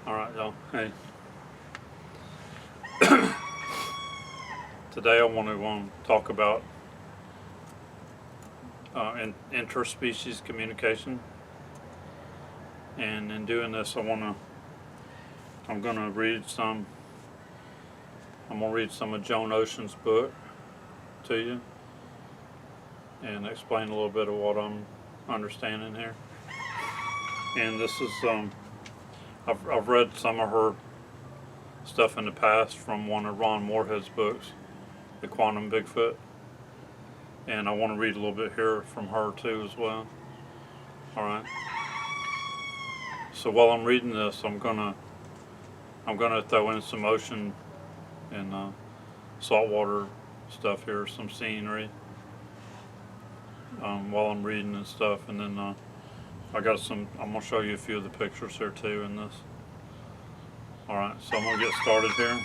Alright, y'all. Hey. Today I want to talk about interspecies communication. And in doing this, I'm going to read some of Joan Ocean's book to you and explain a little bit of what I'm understanding here. And this is, I've read some of her stuff in the past from one of Ron Moorhead's books, The Quantum Bigfoot, and I want to read a little bit here from her too as well. Alright. So while I'm reading this, I'm gonna throw in some ocean and saltwater stuff here, some scenery while I'm reading and stuff, and then I'm gonna show you a few of the pictures here too in this. Alright, so I'm gonna get started here.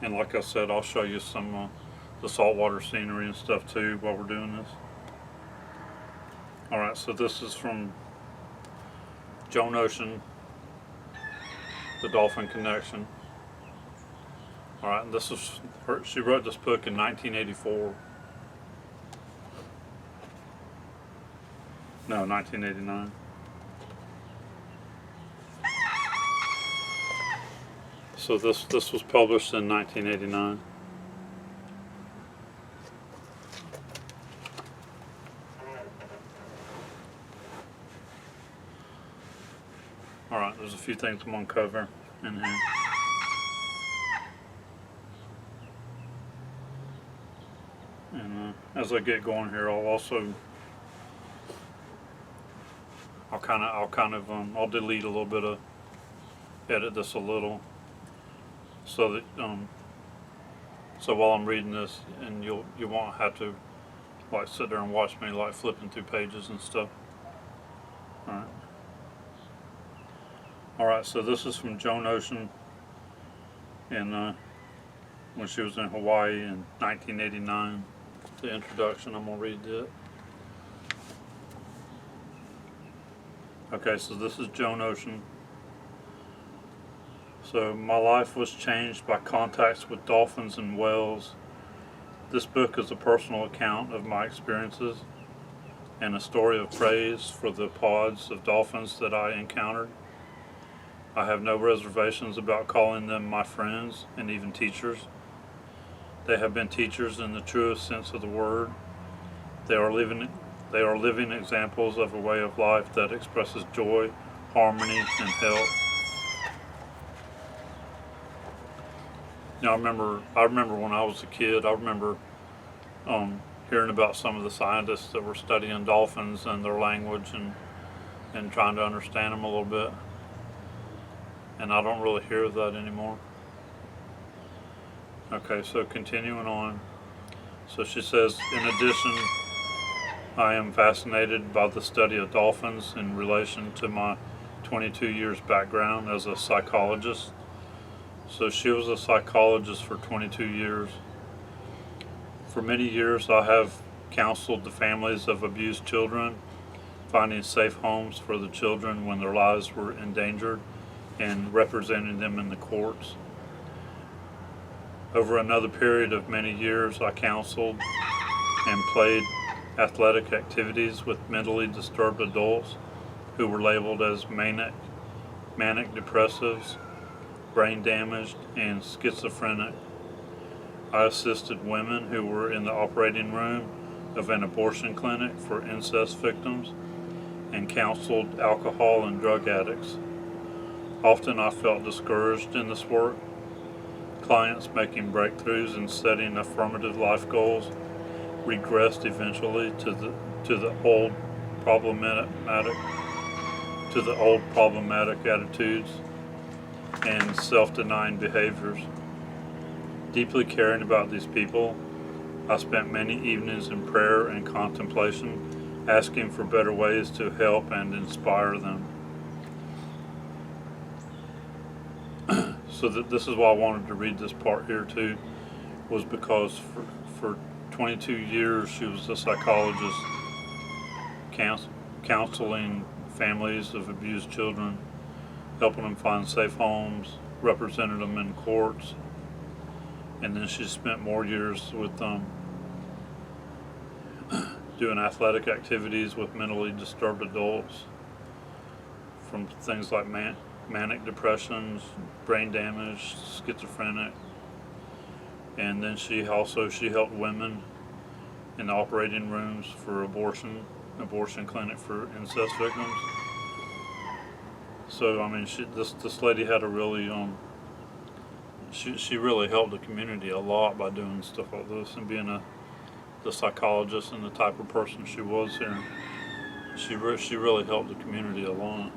And like I said, I'll show you some the saltwater scenery and stuff too while we're doing this. Alright, so this is from Joan Ocean, The Dolphin Connection. Alright, and this is her, she wrote this book in 1984. No, 1989. So this was published in 1989. Alright, there's a few things I'm going to cover in here. And as I get going here, I'll delete a little bit of, edit this a little, so that so while I'm reading this, and you won't have to like sit there and watch me like flipping through pages and stuff. Alright, so this is from Joan Ocean, and when she was in Hawaii in 1989. The introduction, I'm gonna read it. Okay, so this is Joan Ocean. So, my life was changed by contacts with dolphins and whales. This book is a personal account of my experiences and a story of praise for the pods of dolphins that I encountered. I have no reservations about calling them my friends and even teachers. They have been teachers in the truest sense of the word. They are living examples of a way of life that expresses joy, harmony, and health. Now, I remember when I was a kid, I remember hearing about some of the scientists that were studying dolphins and their language and trying to understand them a little bit. And I don't really hear that anymore. Okay, so continuing on. So she says, in addition, I am fascinated by the study of dolphins in relation to my 22 years background as a psychologist. So she was a psychologist for 22 years. For many years I have counseled the families of abused children, finding safe homes for the children when their lives were endangered, and representing them in the courts. Over another period of many years, I counseled and played athletic activities with mentally disturbed adults who were labeled as manic depressives, brain damaged, and schizophrenic. I assisted women who were in the operating room of an abortion clinic for incest victims and counseled alcohol and drug addicts. Often I felt discouraged in this work. Clients making breakthroughs and setting affirmative life goals regressed eventually to the old problematic attitudes and self-denying behaviors. Deeply caring about these people, I spent many evenings in prayer and contemplation, asking for better ways to help and inspire them. So this is why I wanted to read this part here too, was because for 22 years she was a psychologist counseling families of abused children, helping them find safe homes, represented them in courts, and then she spent more years with doing athletic activities with mentally disturbed adults, from things like manic depressions, brain damage, schizophrenic, and then she helped women in the operating rooms for abortion clinic for incest victims. So I mean, this lady had a really she really helped the community a lot by doing stuff like this and being the psychologist and the type of person she was here. She really helped the community a lot.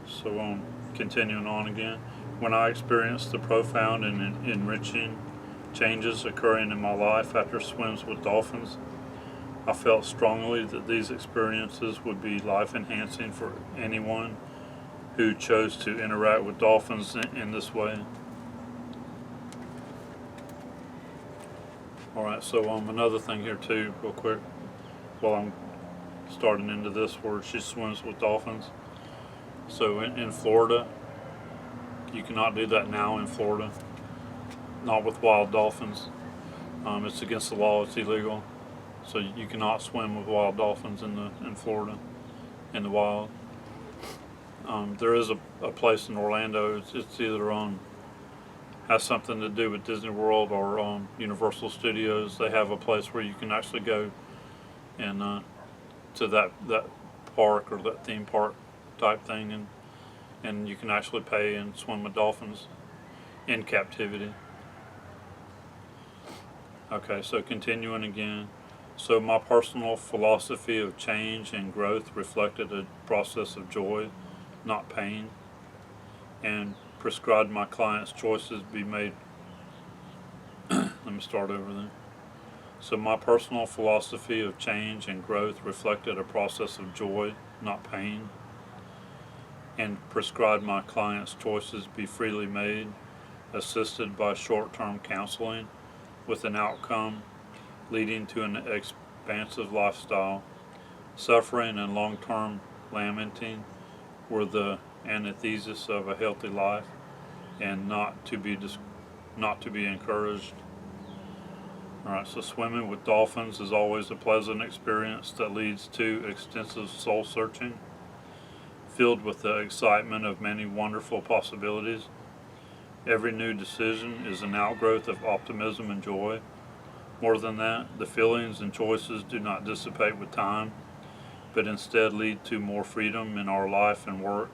So continuing on again, when I experienced the profound and enriching changes occurring in my life after swims with dolphins, I felt strongly that these experiences would be life-enhancing for anyone who chose to interact with dolphins in this way. Alright, so another thing here too, real quick, while I'm starting into this, where she swims with dolphins. So in Florida, you cannot do that now in Florida, not with wild dolphins. It's against the law, it's illegal. So you cannot swim with wild dolphins in Florida, in the wild. There is a place in Orlando, it's either has something to do with Disney World or Universal Studios. They have a place where you can actually go and to that park or that theme park type thing, and you can actually pay and swim with dolphins in captivity. Okay, so continuing again. So my personal philosophy of change and growth reflected a process of joy, not pain, and prescribed my clients' choices be made. Let me start over then. So my personal philosophy of change and growth reflected a process of joy, not pain, and prescribed my clients' choices be freely made, assisted by short-term counseling with an outcome leading to an expansive lifestyle. Suffering and long-term lamenting were the antithesis of a healthy life, and not to be encouraged. Alright, so swimming with dolphins is always a pleasant experience that leads to extensive soul searching, filled with the excitement of many wonderful possibilities. Every new decision is an outgrowth of optimism and joy. More than that, the feelings and choices do not dissipate with time, but instead lead to more freedom in our life and work.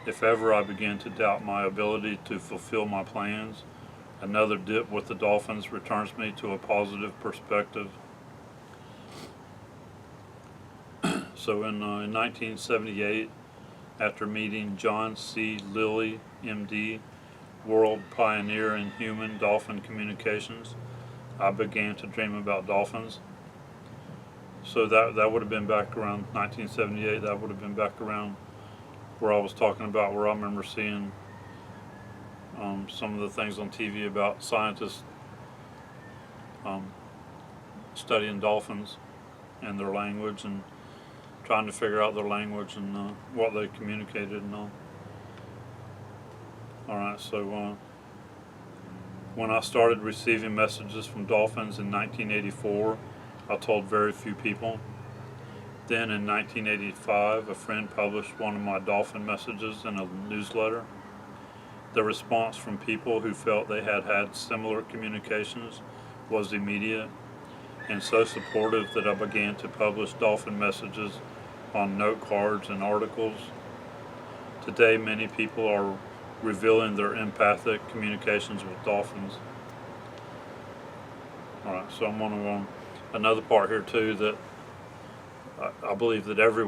If ever I begin to doubt my ability to fulfill my plans, another dip with the dolphins returns me to a positive perspective. So in 1978, after meeting John C. Lilly, MD, world pioneer in human dolphin communications, I began to dream about dolphins. So that would have been back around 1978. That would have been back around where I was talking about, where I remember seeing some of the things on TV about scientists studying dolphins and their language and trying to figure out their language and what they communicated and all. Alright, so when I started receiving messages from dolphins in 1984, I told very few people. Then in 1985, a friend published one of my dolphin messages in a newsletter. The response from people who felt they had had similar communications was immediate and so supportive that I began to publish dolphin messages on note cards and articles. Today, many people are revealing their empathic communications with dolphins. Alright, so I'm going to another part here too, that I believe that every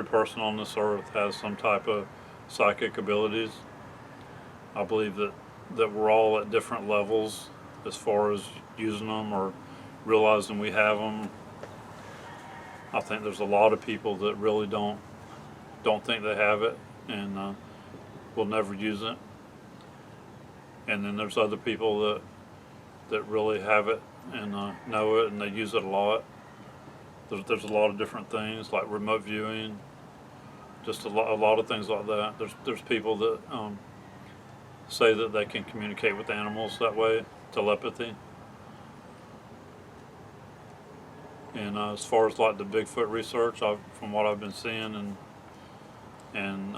person on this earth has some type of psychic abilities. I believe that we're all at different levels as far as using them or realizing we have them. I think there's a lot of people that really don't think they have it and will never use it. And then there's other people that really have it and know it and they use it a lot. There's a lot of different things like remote viewing, just a lot of things like that. There's people that say that they can communicate with animals that way, telepathy. And as far as like the Bigfoot research, from what I've been seeing and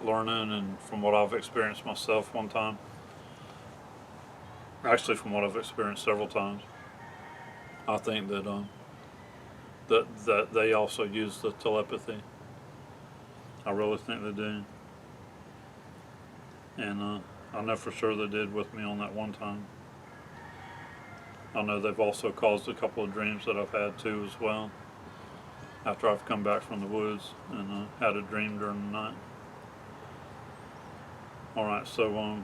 learning, and from what I've experienced myself one time, actually from what I've experienced several times, I think that that they also use the telepathy. I really think they do, and I know for sure they did with me on that one time. I know they've also caused a couple of dreams that I've had too as well, after I've come back from the woods and had a dream during the night. Alright, so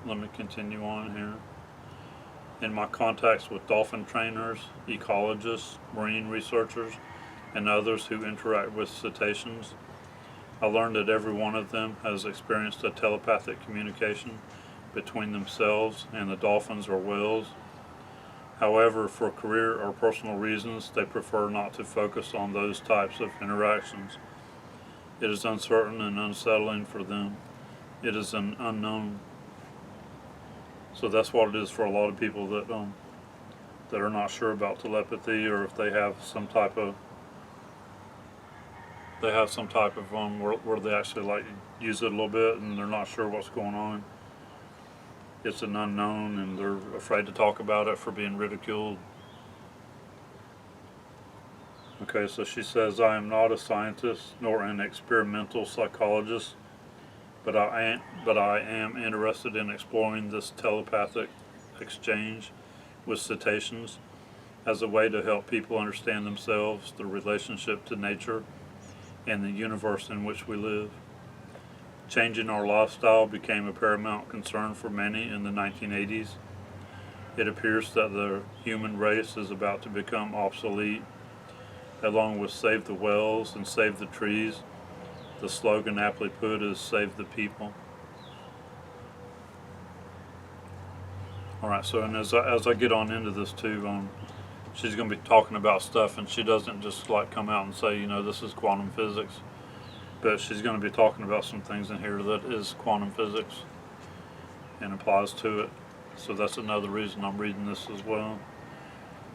let me continue on here. In my contacts with dolphin trainers, ecologists, marine researchers, and others who interact with cetaceans, I learned that every one of them has experienced a telepathic communication between themselves and the dolphins or whales. However, for career or personal reasons, they prefer not to focus on those types of interactions. It is uncertain and unsettling for them. It is an unknown. So that's what it is for a lot of people that are not sure about telepathy, or if they have some type of where they actually like use it a little bit and they're not sure what's going on. It's an unknown, and they're afraid to talk about it for being ridiculed. Okay, so she says, I am not a scientist nor an experimental psychologist, but I am interested in exploring this telepathic exchange with cetaceans as a way to help people understand themselves, their relationship to nature, and the universe in which we live. Changing our lifestyle became a paramount concern for many in the 1980s. It appears that the human race is about to become obsolete. Along with save the whales and save the trees, the slogan aptly put is save the people. Alright, so and as I get on into this too, she's going to be talking about stuff, and she doesn't just like come out and say, you know, this is quantum physics. But she's going to be talking about some things in here that is quantum physics and applies to it. So that's another reason I'm reading this as well.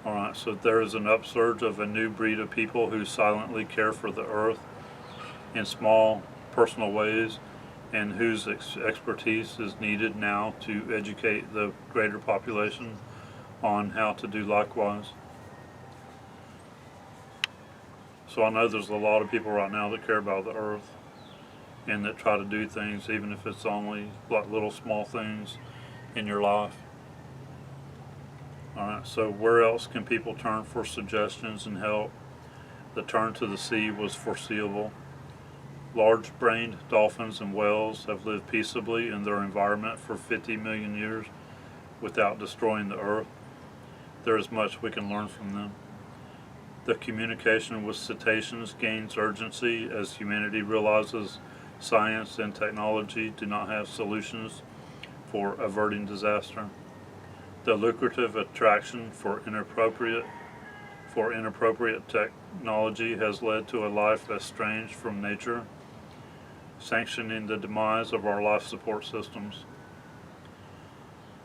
Alright, so there is an upsurge of a new breed of people who silently care for the earth in small, personal ways, and whose expertise is needed now to educate the greater population on how to do likewise. So I know there's a lot of people right now that care about the earth and that try to do things, even if it's only like little small things in your life. Alright, so where else can people turn for suggestions and help? The turn to the sea was foreseeable. Large-brained dolphins and whales have lived peaceably in their environment for 50 million years without destroying the earth. There is much we can learn from them. The communication with cetaceans gains urgency as humanity realizes science and technology do not have solutions for averting disaster. The lucrative attraction for inappropriate technology has led to a life estranged from nature, sanctioning the demise of our life support systems.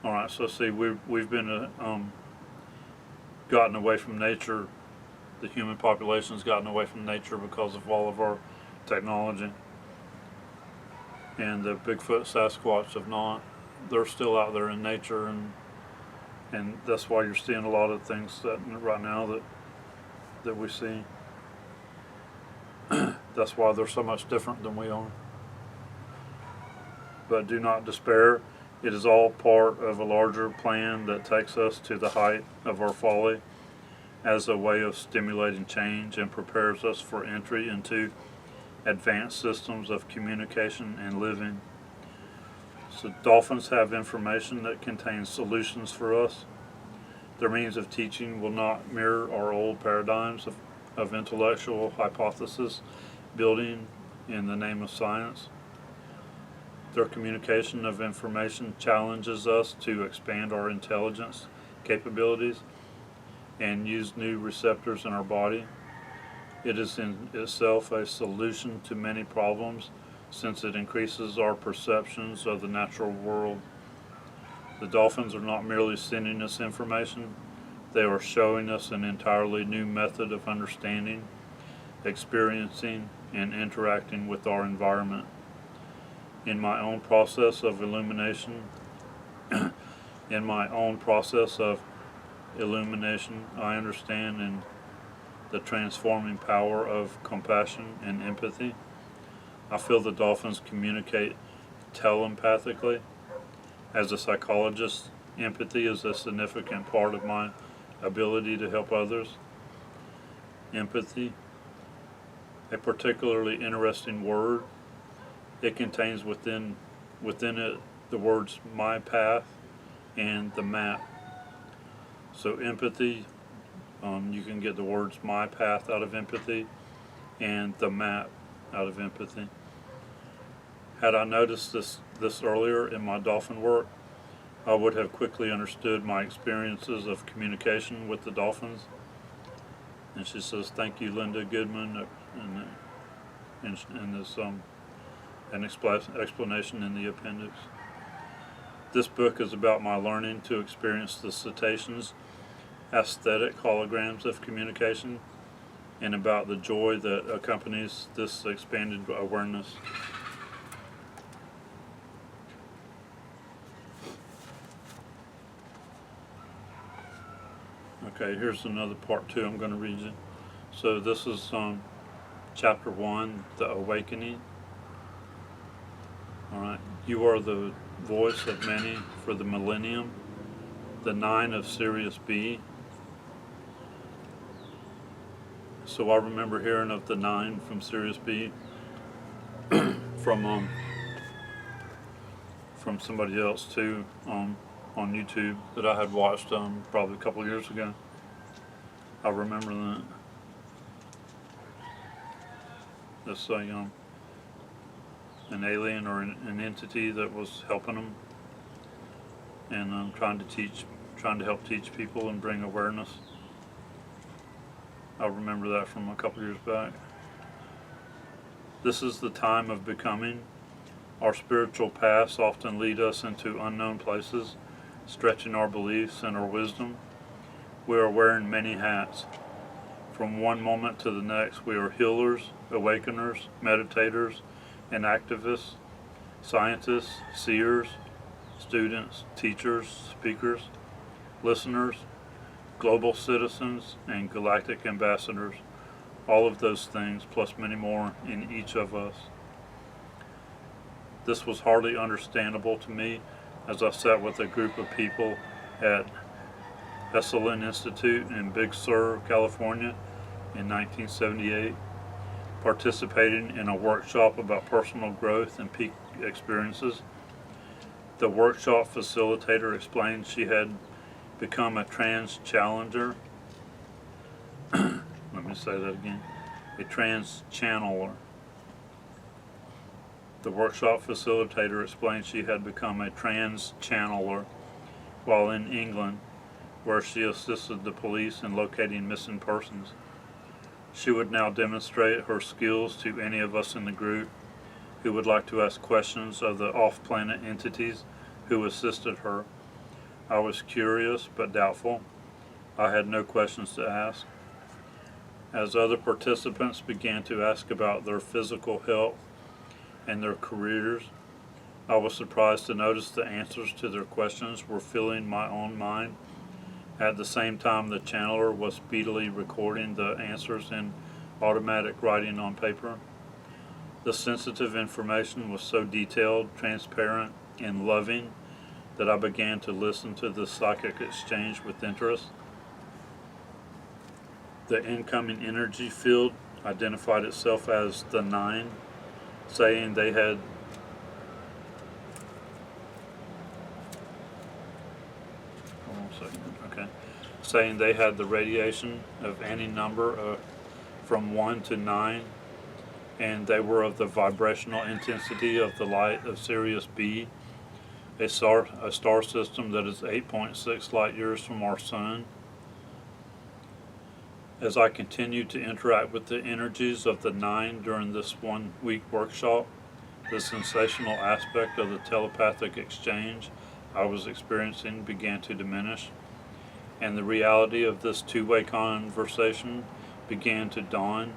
Alright, so see, we've been gotten away from nature. The human population's gotten away from nature because of all of our technology. And the Bigfoot, Sasquatch have not. They're still out there in nature, and that's why you're seeing a lot of things that right now that we see. That's why they're so much different than we are. But do not despair. It is all part of a larger plan that takes us to the height of our folly as a way of stimulating change and prepares us for entry into advanced systems of communication and living. So dolphins have information that contains solutions for us. Their means of teaching will not mirror our old paradigms of intellectual hypothesis building in the name of science. Their communication of information challenges us to expand our intelligence capabilities and use new receptors in our body It is in itself a solution to many problems, since it increases our perceptions of the natural world. The dolphins are not merely sending us information, they are showing us an entirely new method of understanding, experiencing, and interacting with our environment. In my own process of illumination, I understand in the transforming power of compassion and empathy. I feel the dolphins communicate telepathically. As a psychologist, empathy is a significant part of my ability to help others. Empathy, a particularly interesting word. It contains within it the words my path and the map. So empathy, you can get the words my path out of empathy and the map out of empathy. Had I noticed this earlier in my dolphin work, I would have quickly understood my experiences of communication with the dolphins. And she says, thank you, Linda Goodman, and this an explanation in the appendix. This book is about my learning to experience the cetaceans' aesthetic holograms of communication, and about the joy that accompanies this expanded awareness. Okay, here's another part 2 I'm going to read you. So this is chapter 1, The Awakening. Alright, you are the voice of many for the millennium, the 9 of Sirius B. So I remember hearing of the 9 from Sirius B from somebody else too on YouTube that I had watched probably a couple of years ago. I remember that. It's an alien or an entity that was helping them, and trying to help teach people and bring awareness. I remember that from a couple years back. This is the time of becoming. Our spiritual paths often lead us into unknown places, stretching our beliefs and our wisdom. We are wearing many hats. From one moment to the next, we are healers, awakeners, meditators, and activists, scientists, seers, students, teachers, speakers, listeners, global citizens, and galactic ambassadors. All of those things, plus many more in each of us. This was hardly understandable to me as I sat with a group of people at Esalen Institute in Big Sur, California in 1978, participating in a workshop about personal growth and peak experiences. The workshop facilitator explained she had become a trans challenger. Let me say that again. A trans channeler. The workshop facilitator explained she had become a trans channeler while in England, where she assisted the police in locating missing persons. She would now demonstrate her skills to any of us in the group who would like to ask questions of the off-planet entities who assisted her. I was curious but doubtful. I had no questions to ask. As other participants began to ask about their physical health and their careers, I was surprised to notice the answers to their questions were filling my own mind. At the same time, the channeler was speedily recording the answers in automatic writing on paper. The sensitive information was so detailed, transparent, and loving that I began to listen to the psychic exchange with interest. The incoming energy field identified itself as the 9, saying they had saying they had the radiation of any number from 1 to 9, and they were of the vibrational intensity of the light of Sirius B, a star system that is 8.6 light years from our sun. As I continued to interact with the energies of the 9 during this 1-week workshop, the sensational aspect of the telepathic exchange I was experiencing began to diminish, and the reality of this two-way conversation began to dawn.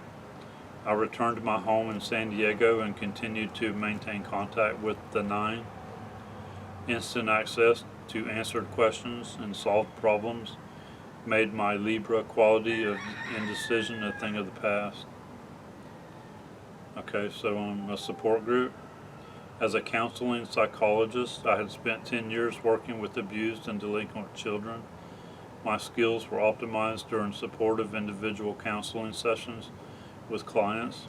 I returned to my home in San Diego and continued to maintain contact with the 9. Instant access to answered questions and solved problems made my Libra quality of indecision a thing of the past. Okay, so a support group. As a counseling psychologist, I had spent 10 years working with abused and delinquent children. My skills were optimized during supportive individual counseling sessions with clients.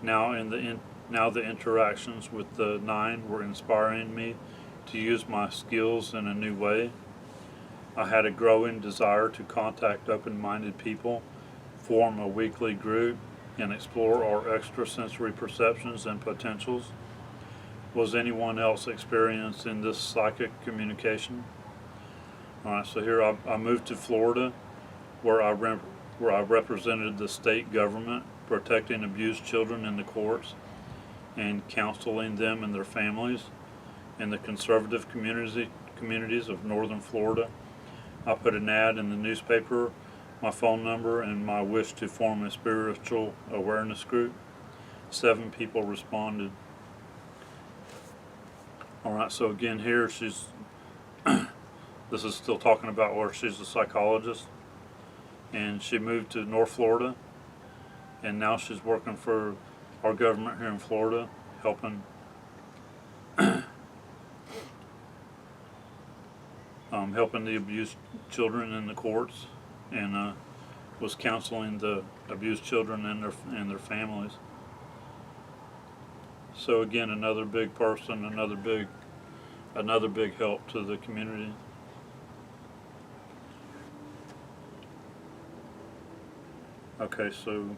Now the interactions with the 9 were inspiring me to use my skills in a new way. I had a growing desire to contact open-minded people, form a weekly group, and explore our extrasensory perceptions and potentials. Was anyone else experiencing this psychic communication? Alright, so here I moved to Florida, where I represented the state government, protecting abused children in the courts and counseling them and their families. In the conservative communities of northern Florida, I put an ad in the newspaper, my phone number, and my wish to form a spiritual awareness group. 7 people responded. Alright, so again here she's, this is still talking about where she's a psychologist, and she moved to North Florida, and now she's working for our government here in Florida, helping helping the abused children in the courts, and was counseling the abused children and their families. So again, another big person, another big help to the community. Okay, so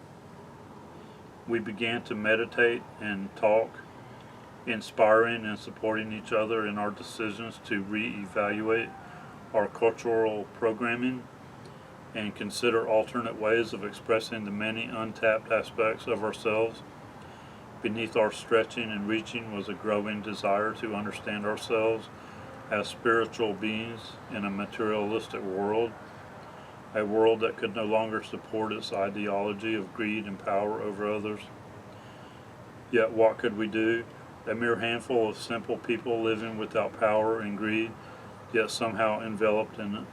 we began to meditate and talk, inspiring and supporting each other in our decisions to reevaluate our cultural programming and consider alternate ways of expressing the many untapped aspects of ourselves. Beneath our stretching and reaching was a growing desire to understand ourselves as spiritual beings in a materialistic world, a world that could no longer support its ideology of greed and power over others. Yet what could we do? A mere handful of simple people living without power and greed, yet somehow enveloped in it.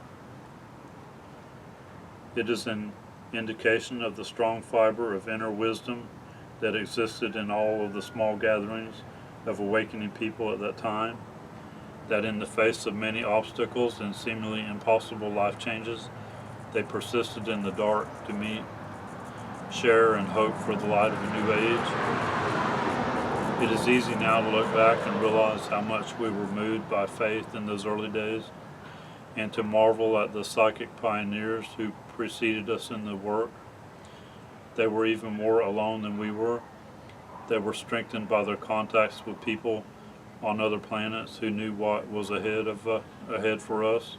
It is an indication of the strong fiber of inner wisdom that existed in all of the small gatherings of awakening people at that time, that in the face of many obstacles and seemingly impossible life changes, they persisted in the dark to meet, share, and hope for the light of a new age. It is easy now to look back and realize how much we were moved by faith in those early days, and to marvel at the psychic pioneers who preceded us in the work. They were even more alone than we were. They were strengthened by their contacts with people on other planets who knew what was ahead for us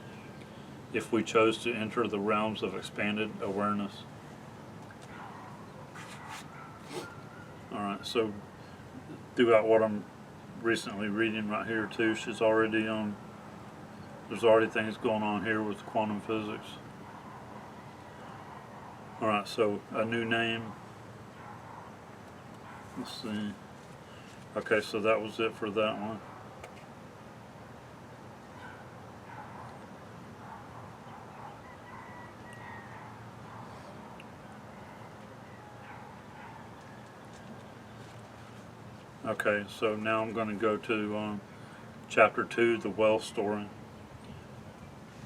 if we chose to enter the realms of expanded awareness. Alright, so throughout what I'm recently reading right here too, she's already there's already things going on here with quantum physics. Alright, so a new name. Let's see. Okay, so that was it for that one. Okay, so now I'm going to go to chapter 2, the well story.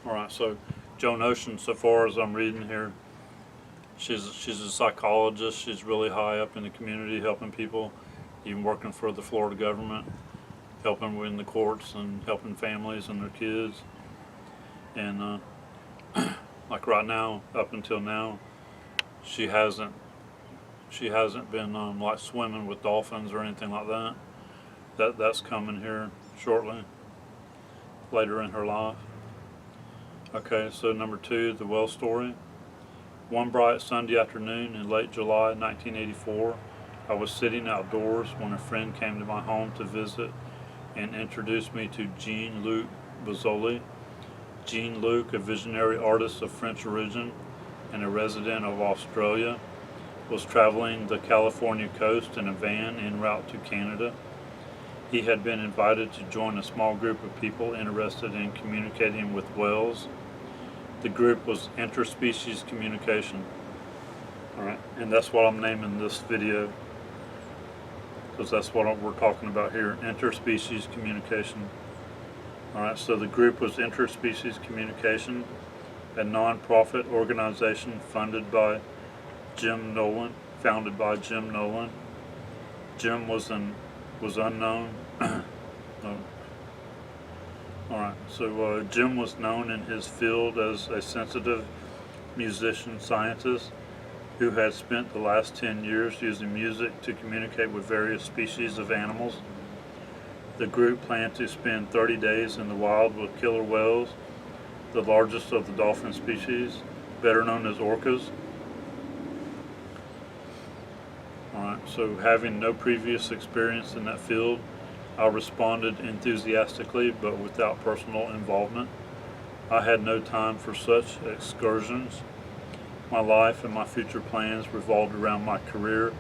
Alright, so Joan Ocean, so far as I'm reading here, she's a psychologist. She's really high up in the community, helping people, even working for the Florida government, helping in the courts and helping families and their kids. And like right now, up until now, she hasn't been like swimming with dolphins or anything like that. That's coming here shortly, later in her life. Okay, so number 2, the well story. One bright Sunday afternoon in late July 1984, I was sitting outdoors when a friend came to my home to visit and introduced me to Jean-Luc Bozzoli. Jean-Luc, a visionary artist of French origin and a resident of Australia, was traveling the California coast in a van en route to Canada. He had been invited to join a small group of people interested in communicating with whales. The group was Interspecies Communication. Alright, and that's what I'm naming this video, because that's what we're talking about here, Interspecies Communication. Alright, so the group was Interspecies Communication, a non-profit organization founded by Jim Nolan. Jim was unknown. No. Alright, so Jim was known in his field as a sensitive musician scientist who had spent the last 10 years using music to communicate with various species of animals. The group planned to spend 30 days in the wild with killer whales, the largest of the dolphin species, better known as orcas. Alright, so having no previous experience in that field, I responded enthusiastically but without personal involvement. I had no time for such excursions. My life and my future plans revolved around my career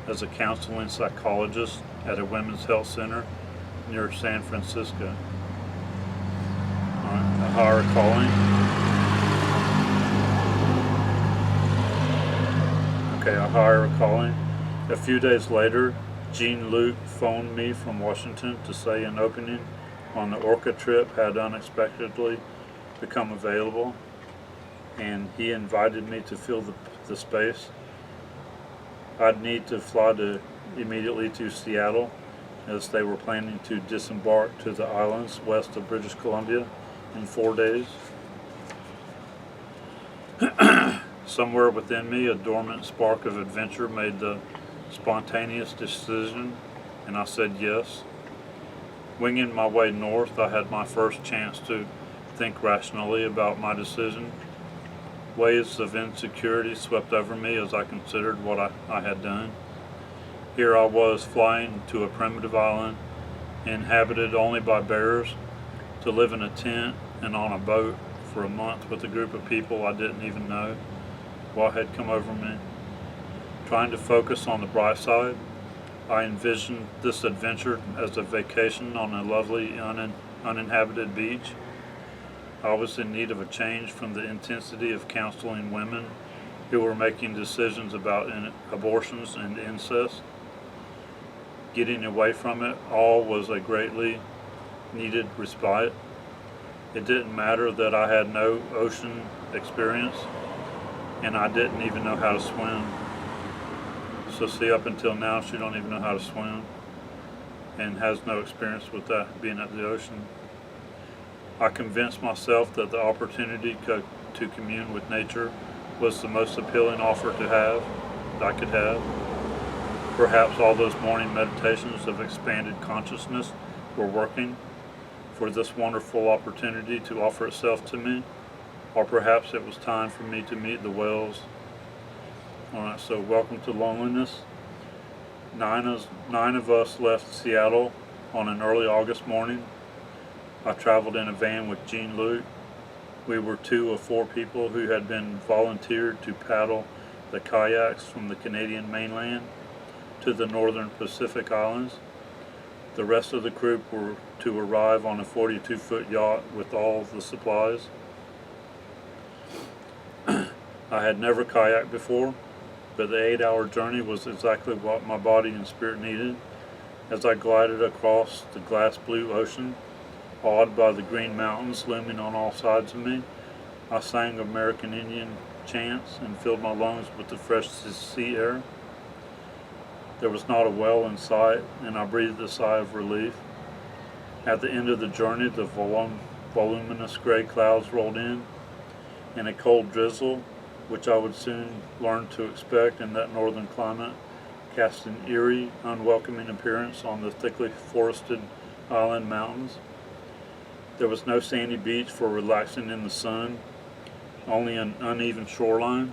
as a counseling psychologist at a women's health center near San Francisco. Alright, a higher calling. Okay, a higher calling. A few days later, Jean-Luc phoned me from Washington to say an opening on the Orca trip had unexpectedly become available, and he invited me to fill the space. I'd need to fly immediately to Seattle, as they were planning to disembark to the islands west of British Columbia in 4 days. Somewhere within me, a dormant spark of adventure made the spontaneous decision, and I said yes. Winging my way north, I had my first chance to think rationally about my decision. Waves of insecurity swept over me as I considered what I had done. Here I was flying to a primitive island, inhabited only by bears, to live in a tent and on a boat for a month with a group of people I didn't even know. What had come over me? Trying to focus on the bright side, I envisioned this adventure as a vacation on a lovely uninhabited beach. I was in need of a change from the intensity of counseling women who were making decisions about abortions and incest. Getting away from it all was a greatly needed respite. It didn't matter that I had no ocean experience, and I didn't even know how to swim. So see, up until now, she don't even know how to swim and has no experience with that, being at the ocean. I convinced myself that the opportunity to commune with nature was the most appealing offer that I could have. Perhaps all those morning meditations of expanded consciousness were working for this wonderful opportunity to offer itself to me, or perhaps it was time for me to meet the whales. Alright, so welcome to loneliness. Nine of us left Seattle on an early August morning. I traveled in a van with Jean-Luc. We were 2 of 4 people who had been volunteered to paddle the kayaks from the Canadian mainland to the northern Pacific Islands. The rest of the group were to arrive on a 42-foot yacht with all the supplies. I had never kayaked before, but the 8-hour journey was exactly what my body and spirit needed. As I glided across the glass blue ocean, awed by the green mountains looming on all sides of me, I sang American Indian chants and filled my lungs with the fresh sea air. There was not a whale in sight, and I breathed a sigh of relief. At the end of the journey, the voluminous gray clouds rolled in, and a cold drizzle, which I would soon learn to expect in that northern climate, cast an eerie, unwelcoming appearance on the thickly forested island mountains. There was no sandy beach for relaxing in the sun, only an uneven shoreline.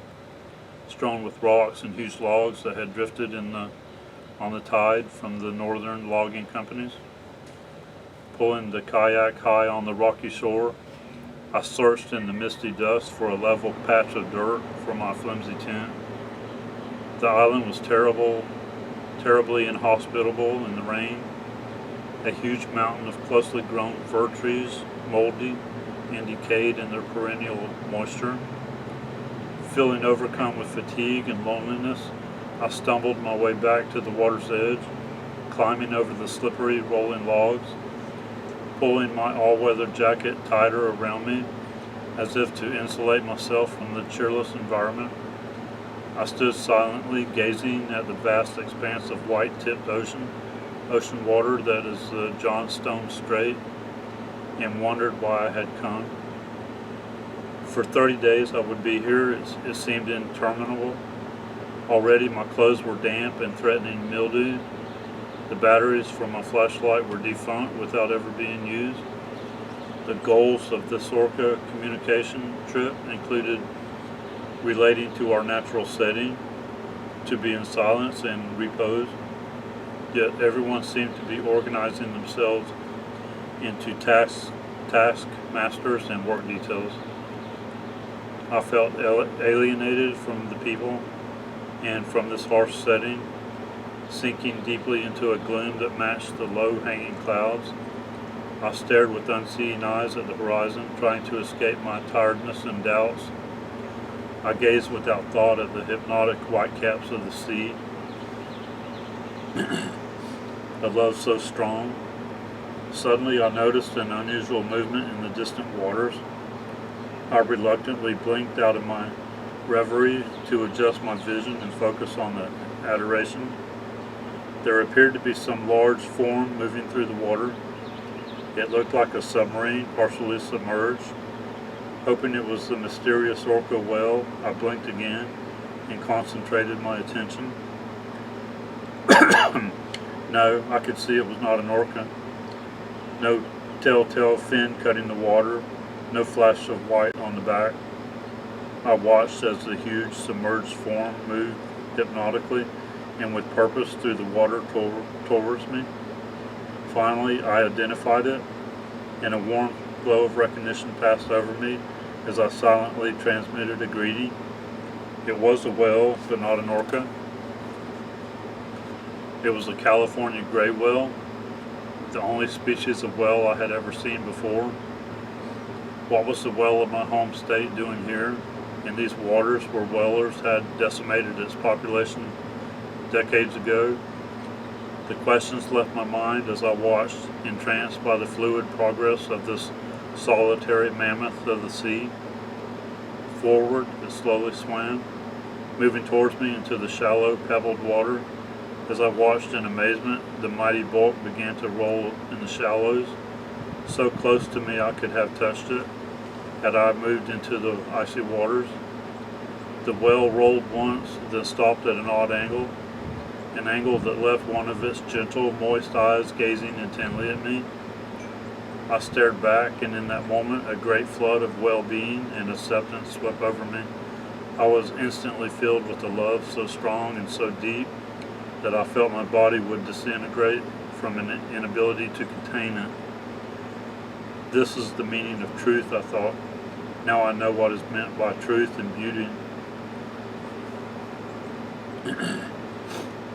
strewn with rocks and huge logs that had drifted on the tide from the northern logging companies. Pulling the kayak high on the rocky shore, I searched in the misty dust for a level patch of dirt for my flimsy tent. The island was terribly inhospitable in the rain. A huge mountain of closely grown fir trees, moldy and decayed in their perennial moisture. Feeling overcome with fatigue and loneliness, I stumbled my way back to the water's edge, climbing over the slippery, rolling logs, pulling my all-weather jacket tighter around me, as if to insulate myself from the cheerless environment. I stood silently gazing at the vast expanse of white-tipped ocean water that is the Johnstone Strait, and wondered why I had come. For 30 days I would be here. It seemed interminable. Already my clothes were damp and threatening mildew. The batteries for my flashlight were defunct without ever being used. The goals of this Orca communication trip included relating to our natural setting, to be in silence and repose, yet everyone seemed to be organizing themselves into task masters and work details. I felt alienated from the people and from this harsh setting, sinking deeply into a gloom that matched the low-hanging clouds. I stared with unseeing eyes at the horizon, trying to escape my tiredness and doubts. I gazed without thought at the hypnotic whitecaps of the sea, a love so strong. Suddenly I noticed an unusual movement in the distant waters. I reluctantly blinked out of my reverie to adjust my vision and focus on the adoration. There appeared to be some large form moving through the water. It looked like a submarine, partially submerged. Hoping it was the mysterious orca whale, I blinked again and concentrated my attention. No, I could see it was not an orca. No telltale fin cutting the water, no flash of white on the back. I watched as the huge submerged form moved hypnotically and with purpose through the water towards me. Finally, I identified it, and a warm glow of recognition passed over me as I silently transmitted a greeting. It was a whale, but not an orca. It was a California gray whale, the only species of whale I had ever seen before. What was the whale of my home state doing here, in these waters where whalers had decimated its population decades ago? The questions left my mind as I watched, entranced by the fluid progress of this solitary mammoth of the sea. Forward, it slowly swam, moving towards me into the shallow, pebbled water. As I watched in amazement, the mighty bulk began to roll in the shallows. So close to me I could have touched it, had I moved into the icy waters. The whale rolled once, then stopped at an odd angle, an angle that left one of its gentle, moist eyes gazing intently at me. I stared back, and in that moment a great flood of well-being and acceptance swept over me. I was instantly filled with a love so strong and so deep that I felt my body would disintegrate from an inability to contain it. This is the meaning of truth, I thought. Now I know what is meant by truth and beauty.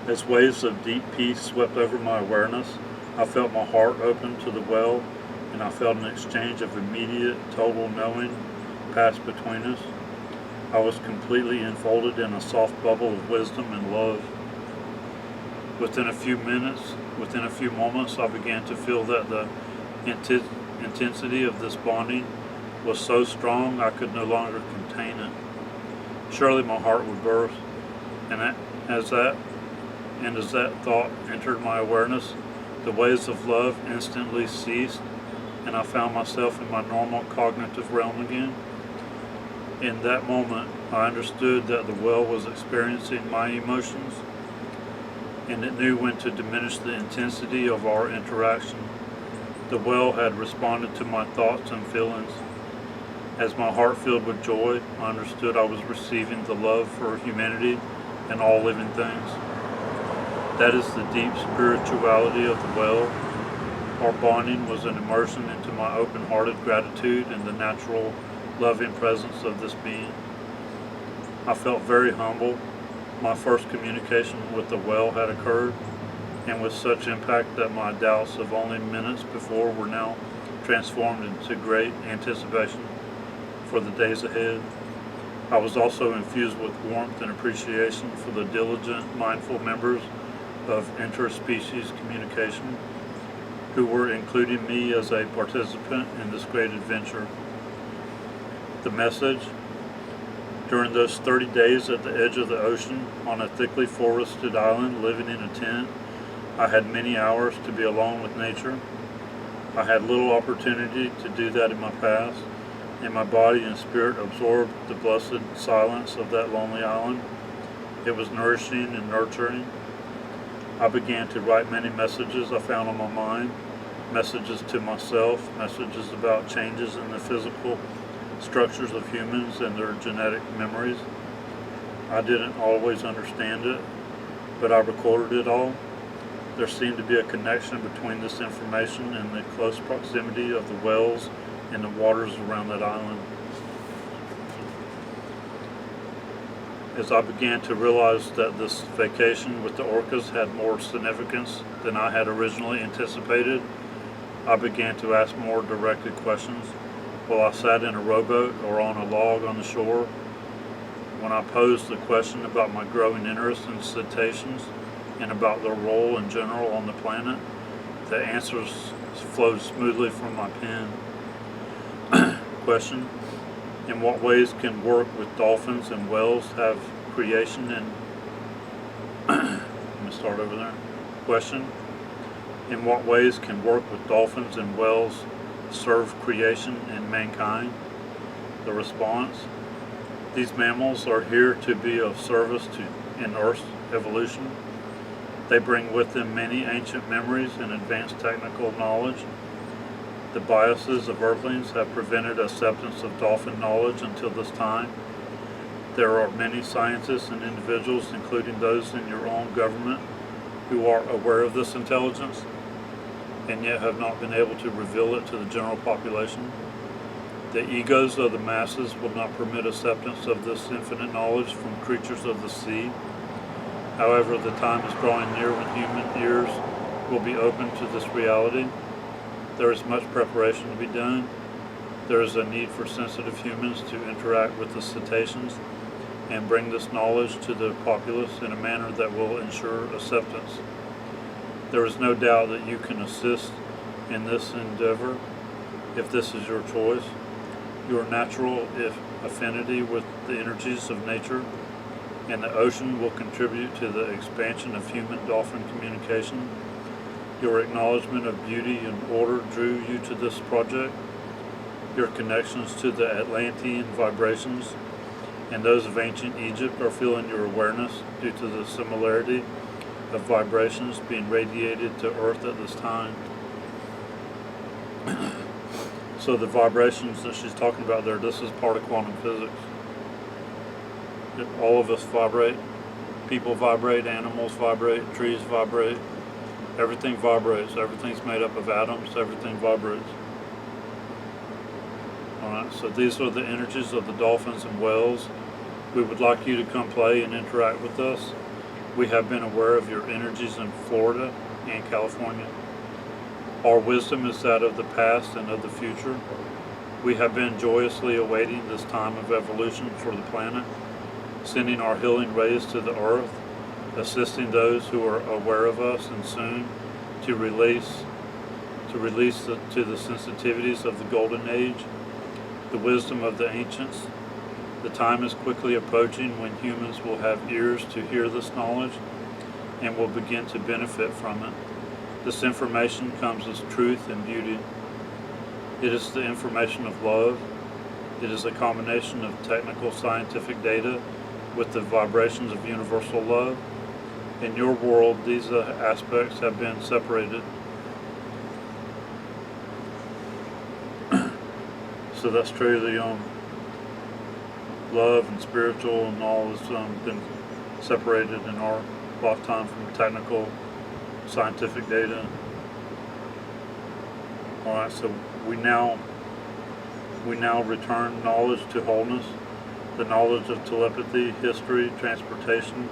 As waves of deep peace swept over my awareness, I felt my heart open to the well, and I felt an exchange of immediate, total knowing pass between us. I was completely enfolded in a soft bubble of wisdom and love. Within a few moments, I began to feel that the intensity of this bonding was so strong I could no longer contain it. Surely my heart would burst, and as that thought entered my awareness, the waves of love instantly ceased, and I found myself in my normal cognitive realm again. In that moment, I understood that the whale was experiencing my emotions, and it knew when to diminish the intensity of our interaction. The whale had responded to my thoughts and feelings. As my heart filled with joy, I understood I was receiving the love for humanity and all living things. That is the deep spirituality of the well. Our bonding was an immersion into my open-hearted gratitude and the natural, loving presence of this being. I felt very humble. My first communication with the well had occurred, and with such impact that my doubts of only minutes before were now transformed into great anticipation for the days ahead. I was also infused with warmth and appreciation for the diligent, mindful members of Interspecies communication who were including me as a participant in this great adventure. The message: during those 30 days at the edge of the ocean on a thickly forested island living in a tent, I had many hours to be alone with nature. I had little opportunity to do that in my past, and my body and spirit absorbed the blessed silence of that lonely island. It was nourishing and nurturing. I began to write many messages I found on my mind, messages to myself, messages about changes in the physical structures of humans and their genetic memories. I didn't always understand it, but I recorded it all. There seemed to be a connection between this information and the close proximity of the wells and the waters around that island. As I began to realize that this vacation with the orcas had more significance than I had originally anticipated, I began to ask more directed questions while I sat in a rowboat or on a log on the shore. When I posed the question about my growing interest in cetaceans and about their role in general on the planet, the answers flowed smoothly from my pen. Question: in what ways can work with dolphins and whales have creation and let me start over there. Question: in what ways can work with dolphins and whales serve creation and mankind? The response: these mammals are here to be of service in Earth's evolution. They bring with them many ancient memories and advanced technical knowledge. The biases of Earthlings have prevented acceptance of dolphin knowledge until this time. There are many scientists and individuals, including those in your own government, who are aware of this intelligence and yet have not been able to reveal it to the general population. The egos of the masses will not permit acceptance of this infinite knowledge from creatures of the sea. However, the time is drawing near when human ears will be open to this reality. There is much preparation to be done. There is a need for sensitive humans to interact with the cetaceans and bring this knowledge to the populace in a manner that will ensure acceptance. There is no doubt that you can assist in this endeavor if this is your choice. Your natural affinity with the energies of nature and the ocean will contribute to the expansion of human-dolphin communication. Your acknowledgement of beauty and order drew you to this project. Your connections to the Atlantean vibrations and those of ancient Egypt are feeling your awareness due to the similarity of vibrations being radiated to Earth at this time. So the vibrations that she's talking about there, this is part of quantum physics. All of us vibrate. People vibrate, animals vibrate, trees vibrate. Everything vibrates. Everything's made up of atoms. Everything vibrates. Alright, so these are the energies of the dolphins and whales. We would like you to come play and interact with us. We have been aware of your energies in Florida and California. Our wisdom is that of the past and of the future. We have been joyously awaiting this time of evolution for the planet, sending our healing rays to the earth, assisting those who are aware of us, and soon to release to the sensitivities of the golden age, the wisdom of the ancients. The time is quickly approaching when humans will have ears to hear this knowledge and will begin to benefit from it. This information comes as truth and beauty. It is the information of love. It is a combination of technical scientific data with the vibrations of universal love. In your world, these aspects have been separated. So that's true. The love and spiritual and all has been separated in our lifetime from technical scientific data. Alright, so we now return knowledge to wholeness. The knowledge of telepathy, history, transportation,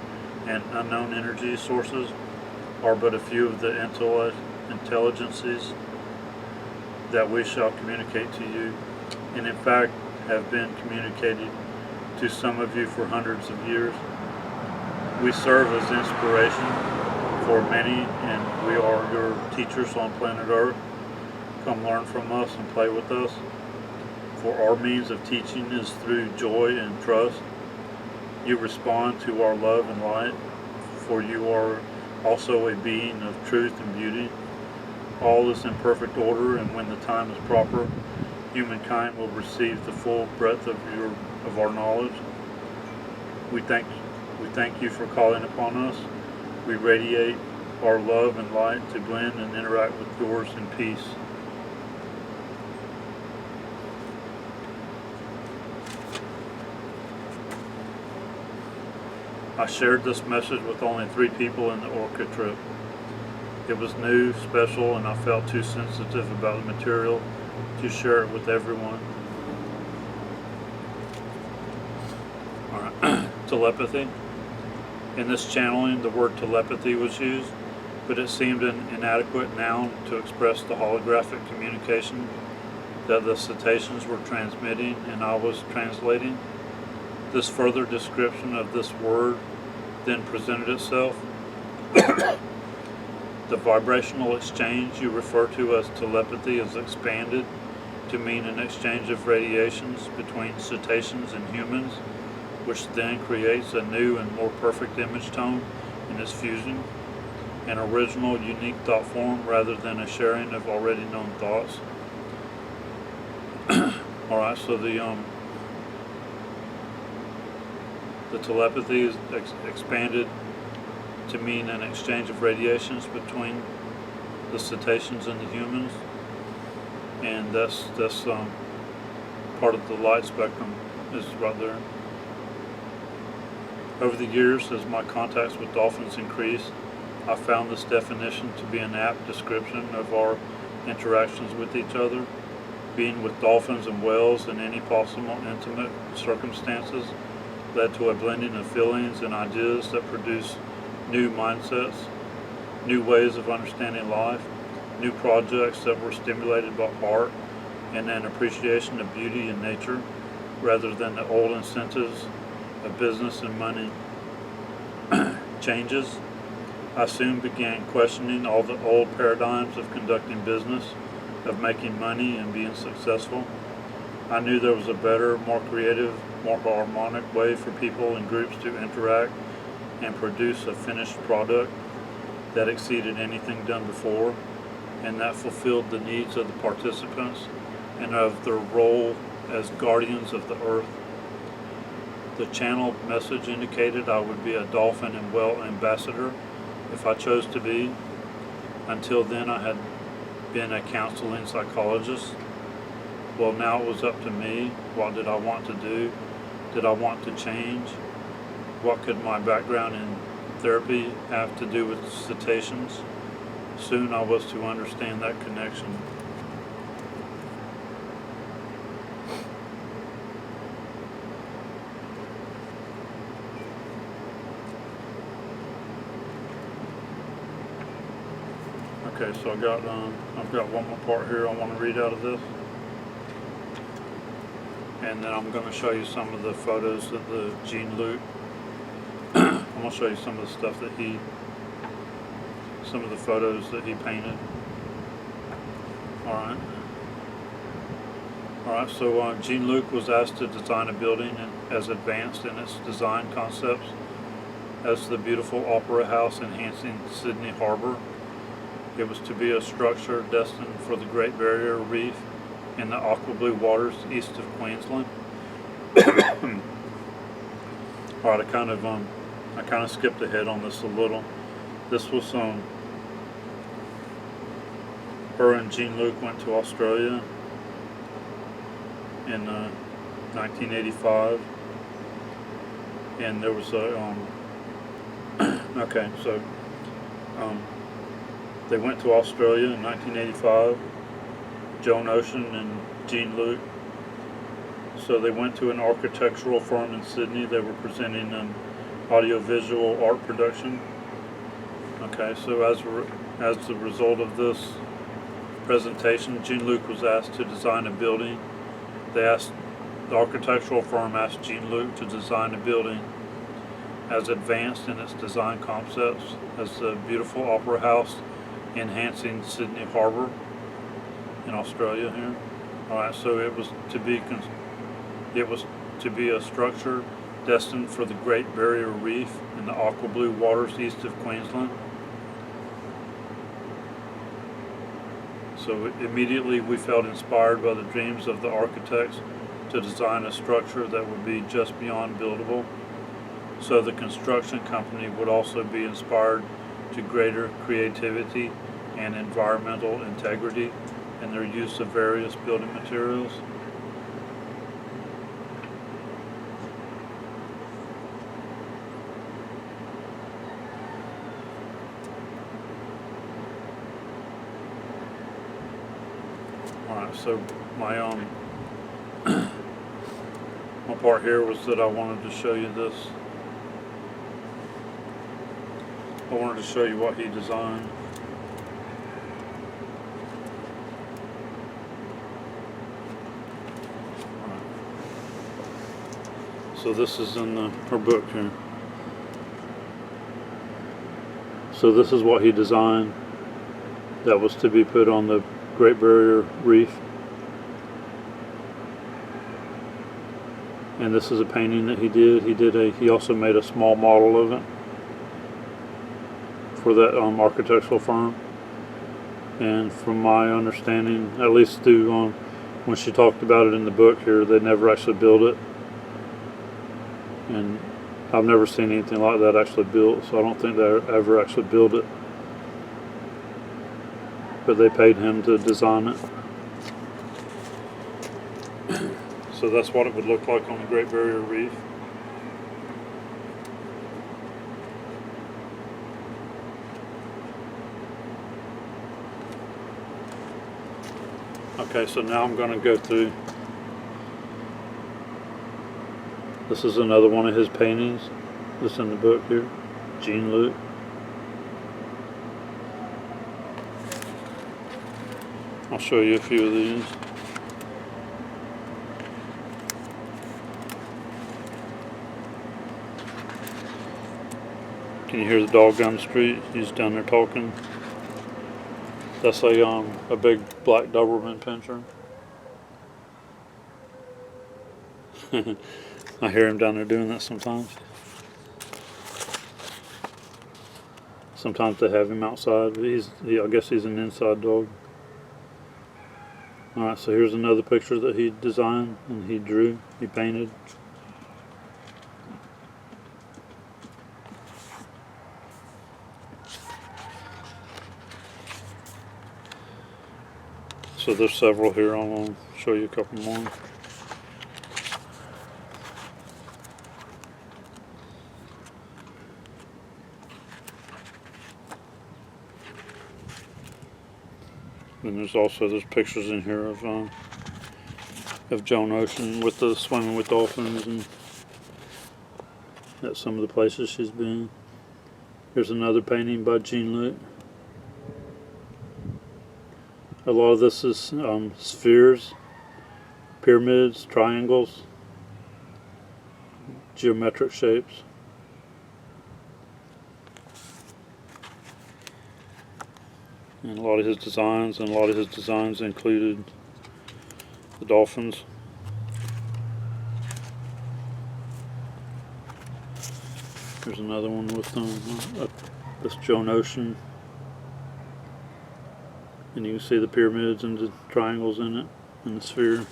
and unknown energy sources are but a few of the intelligences that we shall communicate to you, and in fact have been communicated to some of you for hundreds of years. We serve as inspiration for many, and we are your teachers on planet Earth. Come learn from us and play with us. For our means of teaching is through joy and trust. You respond to our love and light, for you are also a being of truth and beauty. All is in perfect order, and when the time is proper, humankind will receive the full breadth of our knowledge. We thank you for calling upon us. We radiate our love and light to blend and interact with yours in peace. I shared this message with only 3 people in the Orca trip. It was new, special, and I felt too sensitive about the material to share it with everyone. Alright. Telepathy. In this channeling, the word telepathy was used, but it seemed an inadequate noun to express the holographic communication that the cetaceans were transmitting and I was translating. This further description of this word then presented itself. The vibrational exchange you refer to as telepathy is expanded to mean an exchange of radiations between cetaceans and humans, which then creates a new and more perfect image tone in its fusion, an original, unique thought form rather than a sharing of already known thoughts. Alright, so the telepathy is expanded to mean an exchange of radiations between the cetaceans and the humans, and that's part of the light spectrum is right there. Over the years, as my contacts with dolphins increased, I found this definition to be an apt description of our interactions with each other. Being with dolphins and whales in any possible intimate circumstances led to a blending of feelings and ideas that produce new mindsets, new ways of understanding life, new projects that were stimulated by art and an appreciation of beauty in nature rather than the old incentives of business and money. Changes. I soon began questioning all the old paradigms of conducting business, of making money and being successful. I knew there was a better, more creative, more harmonic way for people and groups to interact and produce a finished product that exceeded anything done before, and that fulfilled the needs of the participants and of their role as guardians of the earth. The channel message indicated I would be a dolphin and whale ambassador if I chose to be. Until then, I had been a counseling psychologist. Well, now it was up to me. What did I want to do? Did I want to change? What could my background in therapy have to do with cetaceans? Soon I was to understand that connection. Okay, so I've got one more part here I want to read out of this, and then I'm going to show you some of the photos of the Jean-Luc. I'm going to show you some of the stuff that some of the photos that he painted. Alright, so Jean-Luc was asked to design a building as advanced in its design concepts as the beautiful Opera House enhancing Sydney Harbour. It was to be a structure destined for the Great Barrier Reef in the aqua blue waters east of Queensland. Alright, I kind of skipped ahead on this a little. This was her and Jean-Luc went to Australia, in 1985, and there was a okay, so they went to Australia in 1985. Joan and Jean-Luc. So they went to an architectural firm in Sydney. They were presenting an audiovisual art production. Okay, so as the result of this presentation, Jean-Luc was asked to design a building. The architectural firm asked Jean-Luc to design a building as advanced in its design concepts as the beautiful opera house enhancing Sydney Harbour in Australia here. Alright, so it was to be a structure destined for the Great Barrier Reef in the aqua blue waters east of Queensland. So immediately we felt inspired by the dreams of the architects to design a structure that would be just beyond buildable. So the construction company would also be inspired to greater creativity and environmental integrity in their use of various building materials. Alright, so my my part here was that I wanted to show you this. I wanted to show you what he designed. So this is in her book here. So this is what he designed that was to be put on the Great Barrier Reef. And this is a painting that he did. He also made a small model of it for that architectural firm. And from my understanding, at least through when she talked about it in the book here, they never actually built it. And I've never seen anything like that actually built, so I don't think they ever actually built it. But they paid him to design it. So that's what it would look like on the Great Barrier Reef. Okay, so now I'm going to go through. This is another one of his paintings. This is in the book here, Jean-Luc. I'll show you a few of these. Can you hear the dog down the street? He's down there talking. That's a big black Doberman pinscher. I hear him down there doing that sometimes. Sometimes they have him outside, but I guess he's an inside dog. Alright, so here's another picture that he designed and he drew, he painted. So there's several here. I'll show you a couple more. And there's pictures in here of Joan Ocean with the swimming with dolphins and at some of the places she's been. Here's another painting by Jean-Luc. A lot of this is spheres, pyramids, triangles, geometric shapes. And a lot of his designs included the dolphins. There's another one with this Joan Ocean. And you can see the pyramids and the triangles in it, and the sphere.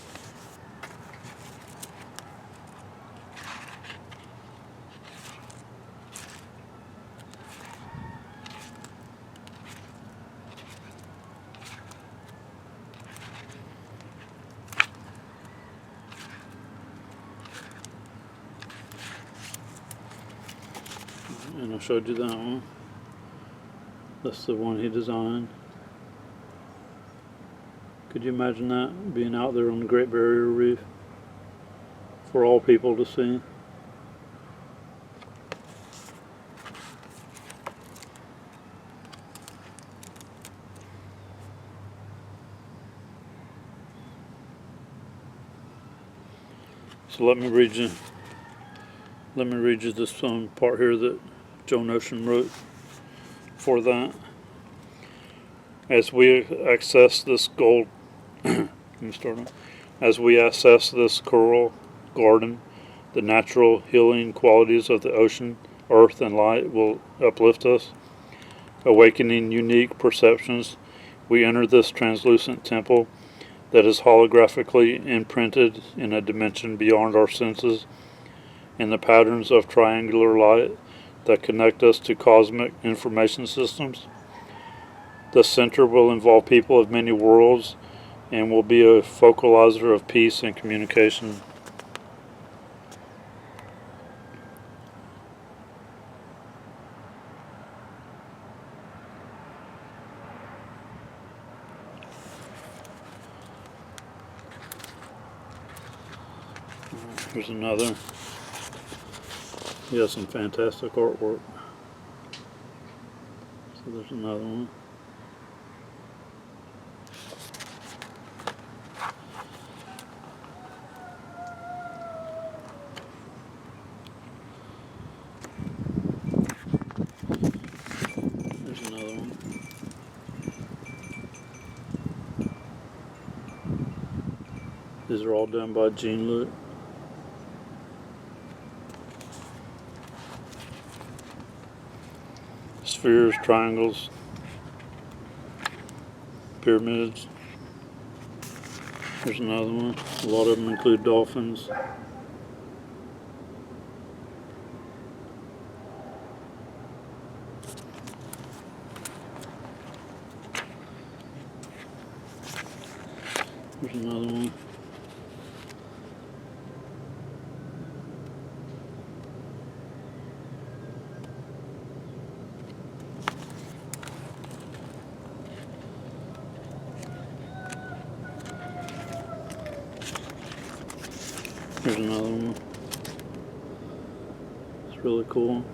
And I showed you that one. That's the one he designed. Could you imagine that, being out there on the Great Barrier Reef for all people to see? So let me read you this part here that Joan wrote for that. As we access this gold, as we assess this coral garden, the natural healing qualities of the ocean, earth, and light will uplift us, awakening unique perceptions. We enter this translucent temple that is holographically imprinted in a dimension beyond our senses, in the patterns of triangular light that connect us to cosmic information systems. The center will involve people of many worlds and will be a focalizer of peace and communication. Here's another. He has some fantastic artwork. So there's another one. There's another one. These are all done by Jean Luc. Spheres, triangles, pyramids. There's another one. A lot of them include dolphins. There's another one. Here's another one. It's really cool.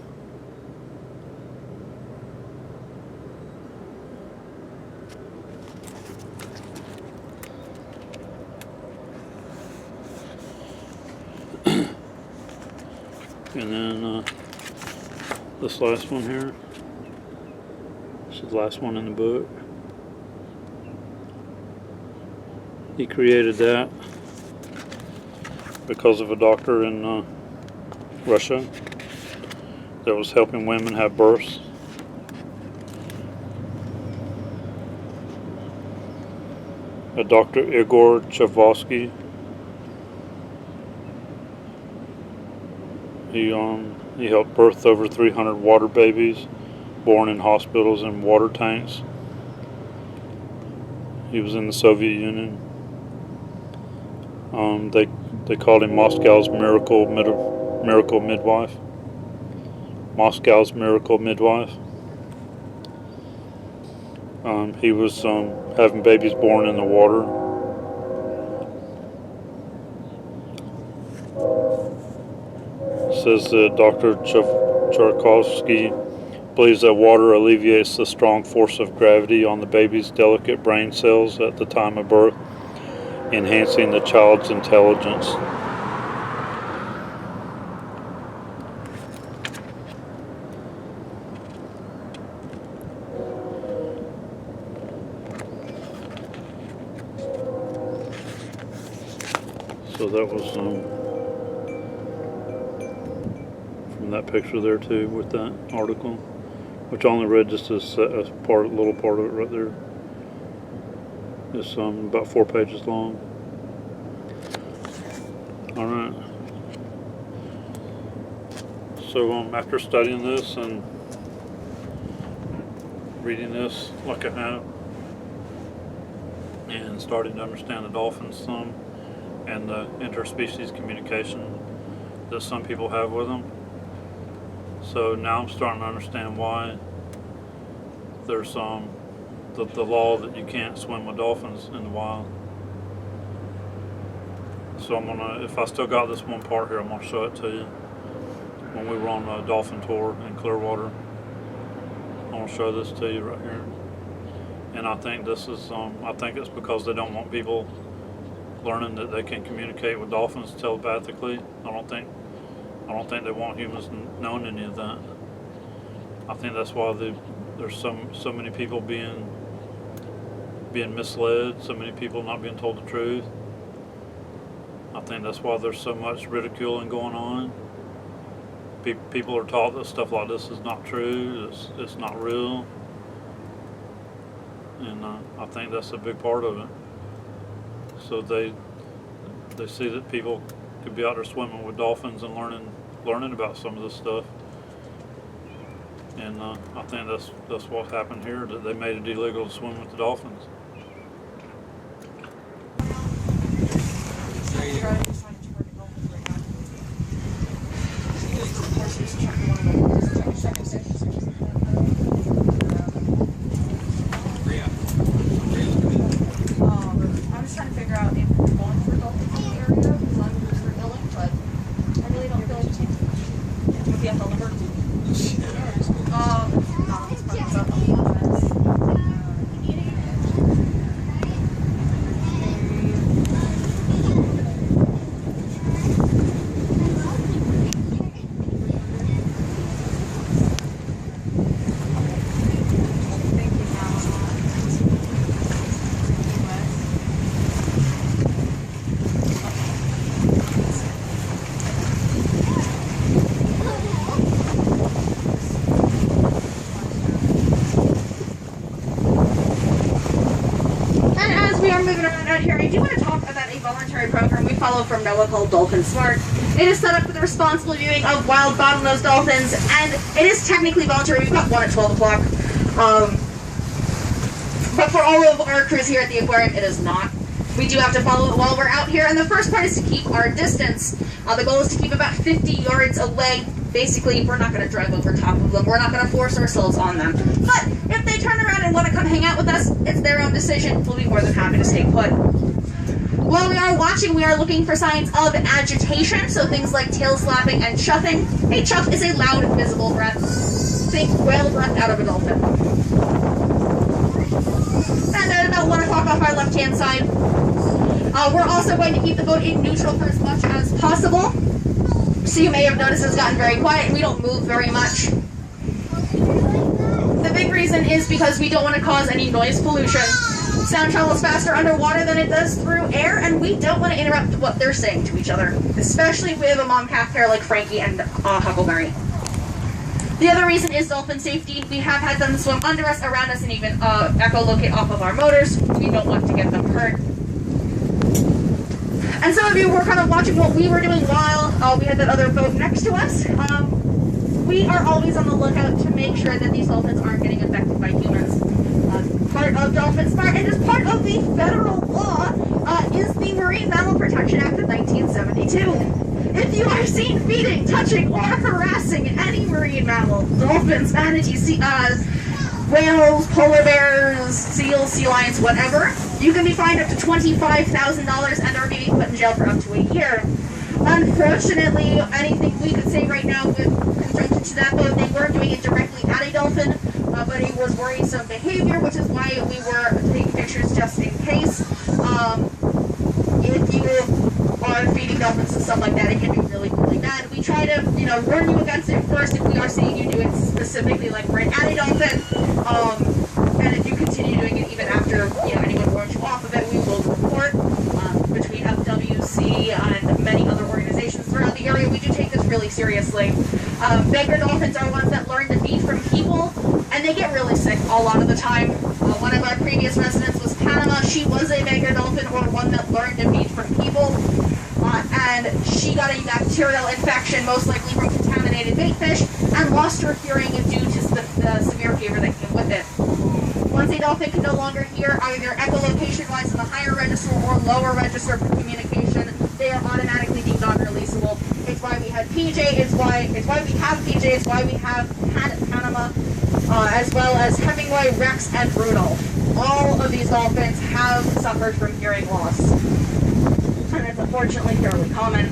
And then this last one here. This is the last one in the book. He created that because of a doctor in Russia that was helping women have births. A Dr. Igor Chavosky. He helped birth over 300 water babies born in hospitals and water tanks. He was in the Soviet Union. They called him Moscow's miracle midwife. Moscow's miracle midwife. He was having babies born in the water. It says that Dr. Charkovsky believes that water alleviates the strong force of gravity on the baby's delicate brain cells at the time of birth, enhancing the child's intelligence. So that was from that picture there too, with that article, which I only read just a little part of it right there. It's about 4 pages long. Alright. So after studying this and reading this like I have, and starting to understand the dolphins some, and the interspecies communication that some people have with them. So now I'm starting to understand why there's the law that you can't swim with dolphins in the wild. So I'm gonna, if I still got this one part here, I'm gonna show it to you. When we were on a dolphin tour in Clearwater, I'm gonna show this to you right here. And I think this is, I think it's because they don't want people learning that they can communicate with dolphins telepathically. I don't think they want humans knowing any of that. I think that's why there's so many people being misled, so many people not being told the truth. I think that's why there's so much ridiculing going on. People are taught that stuff like this is not true, it's not real. And I think that's a big part of it. So they see that people could be out there swimming with dolphins and learning about some of this stuff. And I think that's what happened here, that they made it illegal to swim with the dolphins. I'm just trying to figure out if we're going for dolphins in the area, because I'm just for Illing, but I really don't feel like changing with the FL number. No, it's probably about program we follow from NOAA called Dolphin Smart. It is set up for the responsible viewing of wild bottlenose dolphins, and it is technically voluntary. We've got one at 12 o'clock. But for all of our crews here at the aquarium, it is not. We do have to follow it while we're out here, and the first part is to keep our distance. The goal is to keep about 50 yards away. Basically, we're not going to drive over top of them. We're not going to force ourselves on them. But if they turn around and want to come hang out with us, it's their own decision. We'll be more than happy to stay put. While we are watching, we are looking for signs of agitation, so things like tail slapping and chuffing. A chuff is a loud, visible breath. Think whale breath out of a dolphin. And then about 1 o'clock off our left-hand side. We're also going to keep the boat in neutral for as much as possible. So you may have noticed it's gotten very quiet and we don't move very much. The big reason is because we don't want to cause any noise pollution. Sound travels faster underwater than it does through air, and we don't want to interrupt what they're saying to each other, especially if we have a mom-calf pair like Frankie and Huckleberry. The other reason is dolphin safety. We have had them swim under us, around us, and even echolocate off of our motors. We don't want to get them hurt. And some of you were kind of watching what we were doing while we had that other boat next to us. We are always on the lookout to make sure that these dolphins aren't getting affected by humans. Part of Dolphin Smart, and as part of the federal law, is the Marine Mammal Protection Act of 1972. If you are seen feeding, touching, or harassing any marine mammal, dolphins, manatees, whales, polar bears, seals, sea lions, whatever, you can be fined up to $25,000 and or be put in jail for up to a year. Unfortunately, anything we could say right now with conjunction to that, though, they weren't doing it directly at a dolphin, but it was worrisome behavior, which is why we were taking pictures just in case. If you are feeding dolphins and stuff like that, it can be really, really bad. We try to, warn you against it first if we are seeing you do it specifically, like right at a dolphin. And if you continue doing it even after, anyone warns you off of it, we will report. Between FWC and many other organizations throughout the area, we do take this really seriously. Beggar dolphins are ones that learn to feed from people, and they get really sick a lot of the time. One of our previous residents was Panama. She was a beggar dolphin, or one that learned to feed from people, and she got a bacterial infection, most likely from contaminated bait fish, and lost her hearing due to the severe fever that came with it. Once a dolphin can no longer hear either echolocation-wise in the higher register or lower register for communication, they are automatically deemed deemed unreleasable. It's why we had PJ. It's why we have PJ. It's why we have Panama, as well as Hemingway, Rex, and Bruno. All of these dolphins have suffered from hearing loss, and it's unfortunately fairly common.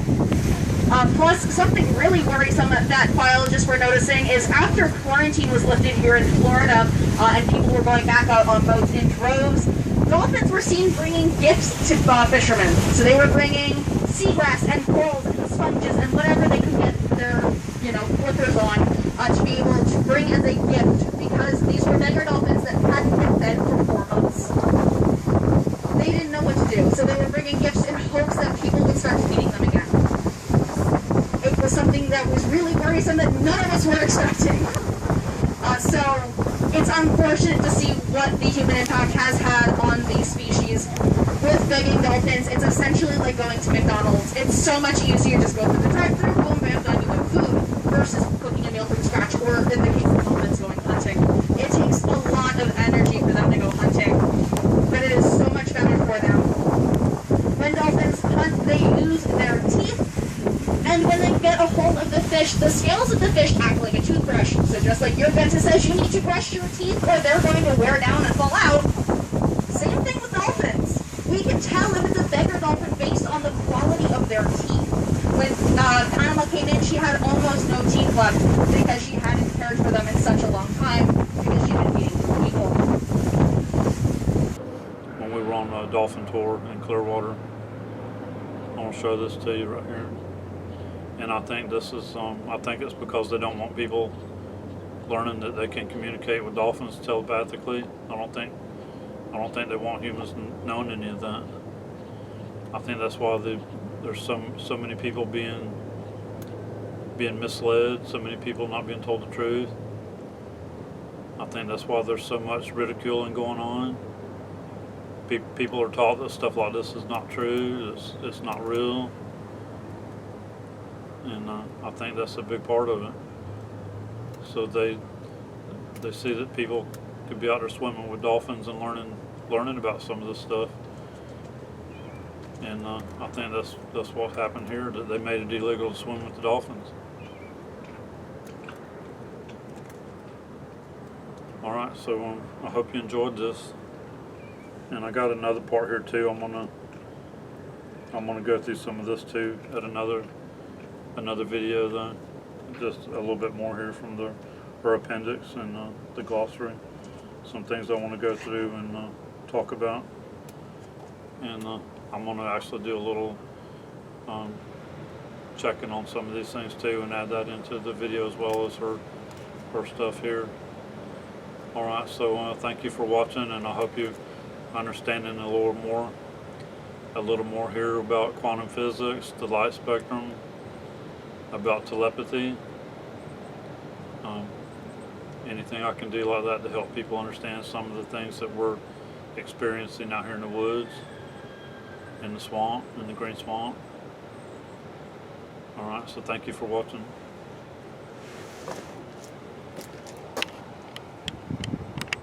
Plus, something really worrisome that biologists were noticing is after quarantine was lifted here in Florida, and people were going back out on boats in droves, dolphins were seen bringing gifts to fishermen. So they were bringing seagrass and corals and sponges and whatever they could get their, flippers on to be able to bring as a gift, because these were beggar dolphins that hadn't been fed for 4 months. They didn't know what to do, so they were bringing gifts in hopes that people would start feeding them again. It was something that was really worrisome that none of us were expecting. So it's unfortunate to see what the human impact has had on these species. With begging dolphins, it's essentially like going to McDonald's. It's so much easier, just go through the drive-thru, boom, bam, done, you have food, versus cooking a meal from scratch, or in the case of dolphins, going hunting. It takes a lot of energy for them to go hunting, but it is so much better for them. When dolphins hunt, they use their teeth, and when they get a hold of the fish, the scales of the fish act like a toothbrush. So just like your dentist says you need to brush your teeth or they're going to wear down and fall out, same thing with dolphins. We can tell if it's a beggar dolphin based on the quality of their teeth. When Panama came in, she had almost no teeth left because she hadn't cared for them in such a long time because she'd been feeding people. When we were on a dolphin tour in Clearwater, I want to show this to you right here. And I think this is, I think it's because they don't want people learning that they can communicate with dolphins telepathically. I don't think they want humans knowing any of that. I think that's why there's so many people being misled, so many people not being told the truth. I think that's why there's so much ridiculing going on. People are taught that stuff like this is not true, it's not real. And I think that's a big part of it. So they see that people could be out there swimming with dolphins and learning about some of this stuff. And I think that's what happened here, that they made it illegal to swim with the dolphins. All right, so I hope you enjoyed this. And I got another part here too. I'm gonna go through some of this too at another video though. Just a little bit more here from her appendix and the glossary. Some things I want to go through and talk about. And I'm going to actually do a little checking on some of these things too and add that into the video as well as her stuff here. Alright, so thank you for watching, and I hope you're understanding a little more here about quantum physics, the light spectrum, about telepathy. Anything I can do like that to help people understand some of the things that we're experiencing out here in the woods, in the swamp, in the green swamp. Alright, so thank you for watching.